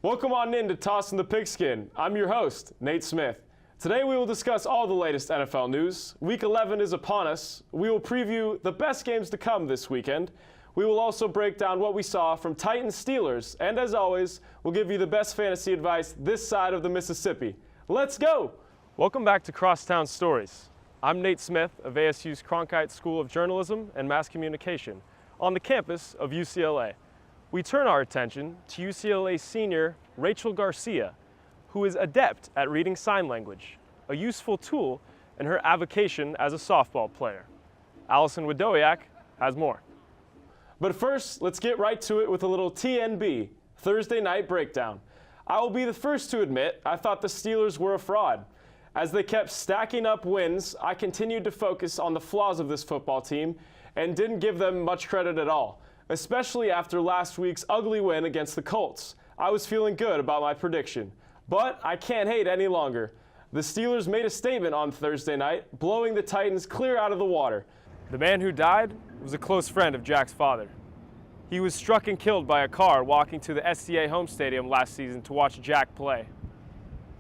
Welcome on in to Tossing the Pigskin. I'm your host, Nate Smith. Today we will discuss all the latest NFL news. Week 11 is upon us. We will preview the best games to come this weekend. We will also break down what we saw from Titans Steelers, and as always, we'll give you the best fantasy advice this side of the Mississippi. Let's go! Welcome back to Crosstown Stories. I'm Nate Smith of ASU's Cronkite School of Journalism and Mass Communication on the campus of UCLA. We turn our attention to UCLA senior Rachel Garcia, who is adept at reading sign language, a useful tool in her avocation as a softball player. Allison Wadowiak has more. But first, let's get right to it with a little TNB, Thursday Night Breakdown. I will be the first to admit I thought the Steelers were a fraud. As they kept stacking up wins, I continued to focus on the flaws of this football team and didn't give them much credit at all, especially after last week's ugly win against the Colts. I was feeling good about my prediction, but I can't hate any longer. The Steelers made a statement on Thursday night, blowing the Titans clear out of the water. The man who died was a close friend of Jack's father. He was struck and killed by a car walking to the SCA home stadium last season to watch Jack play.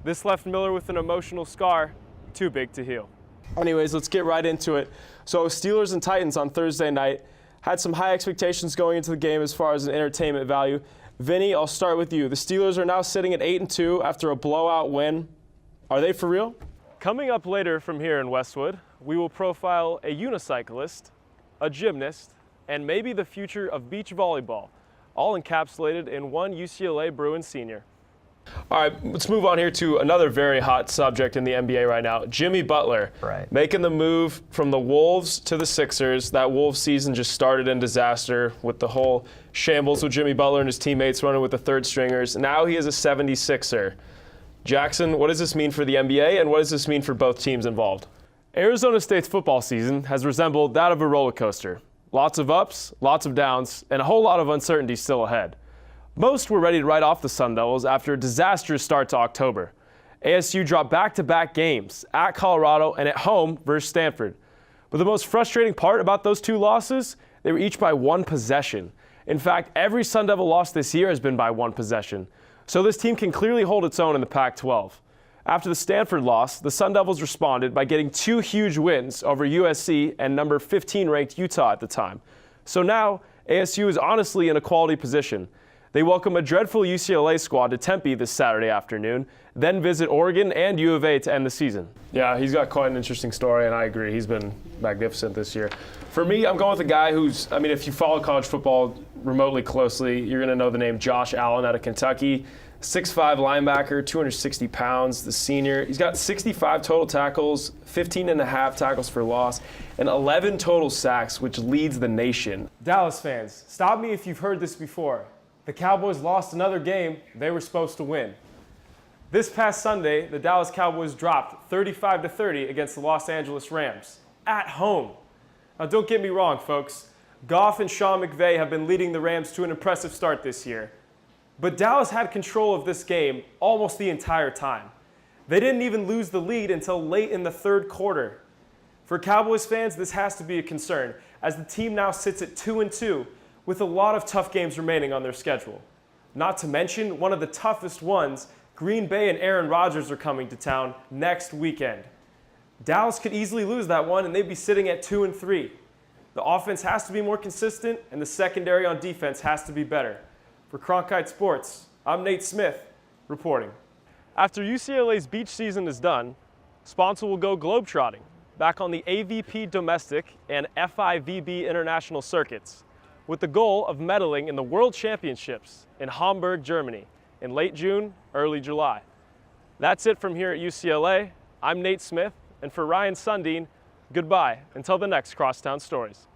This left Miller with an emotional scar too big to heal. Anyways, let's get right into it. So Steelers and Titans on Thursday night had some high expectations going into the game as far as an entertainment value. Vinny, I'll start with you. The Steelers are now sitting at 8-2 after a blowout win. Are they for real? Coming up later from here in Westwood, we will profile a unicyclist, a gymnast, and maybe the future of beach volleyball, all encapsulated in one UCLA Bruins senior. All right, let's move on here to another very hot subject in the NBA right now. Jimmy Butler, making the move from the Wolves to the Sixers. That Wolves season just started in disaster with the whole shambles with Jimmy Butler and his teammates running with the third stringers. Now he is a 76er. Jackson, what does this mean for the NBA, and what does this mean for both teams involved? Arizona State's football season has resembled that of a roller coaster. Lots of ups, lots of downs, and a whole lot of uncertainty still ahead. Most were ready to write off the Sun Devils after a disastrous start to October. ASU dropped back-to-back games at Colorado and at home versus Stanford. But the most frustrating part about those two losses, they were each by one possession. In fact, every Sun Devil loss this year has been by one possession. So this team can clearly hold its own in the Pac-12. After the Stanford loss, the Sun Devils responded by getting two huge wins over USC and number 15 ranked Utah at the time. So now, ASU is honestly in a quality position. They welcome a dreadful UCLA squad to Tempe this Saturday afternoon, then visit Oregon and U of A to end the season. Yeah, he's got quite an interesting story, and I agree. He's been magnificent this year. For me, I'm going with a guy who's, if you follow college football remotely closely, you're going to know the name Josh Allen out of Kentucky. 6'5" linebacker, 260 pounds, the senior. He's got 65 total tackles, 15.5 tackles for loss, and 11 total sacks, which leads the nation. Dallas fans, stop me if you've heard this before. The Cowboys lost another game they were supposed to win. This past Sunday, the Dallas Cowboys dropped 35-30 against the Los Angeles Rams at home. Now, don't get me wrong, folks. Goff and Sean McVay have been leading the Rams to an impressive start this year. But Dallas had control of this game almost the entire time. They didn't even lose the lead until late in the third quarter. For Cowboys fans, this has to be a concern, as the team now sits at 2-2 with a lot of tough games remaining on their schedule. Not to mention, one of the toughest ones, Green Bay and Aaron Rodgers are coming to town next weekend. Dallas could easily lose that one, and they'd be sitting at 2-3. The offense has to be more consistent, and the secondary on defense has to be better. For Cronkite Sports, I'm Nate Smith, reporting. After UCLA's beach season is done, Sponsor will go globetrotting, back on the AVP domestic and FIVB international circuits, with the goal of medaling in the World Championships in Hamburg, Germany, in late June, early July. That's it from here at UCLA. I'm Nate Smith, and for Ryan Sundin, goodbye until the next Crosstown Stories.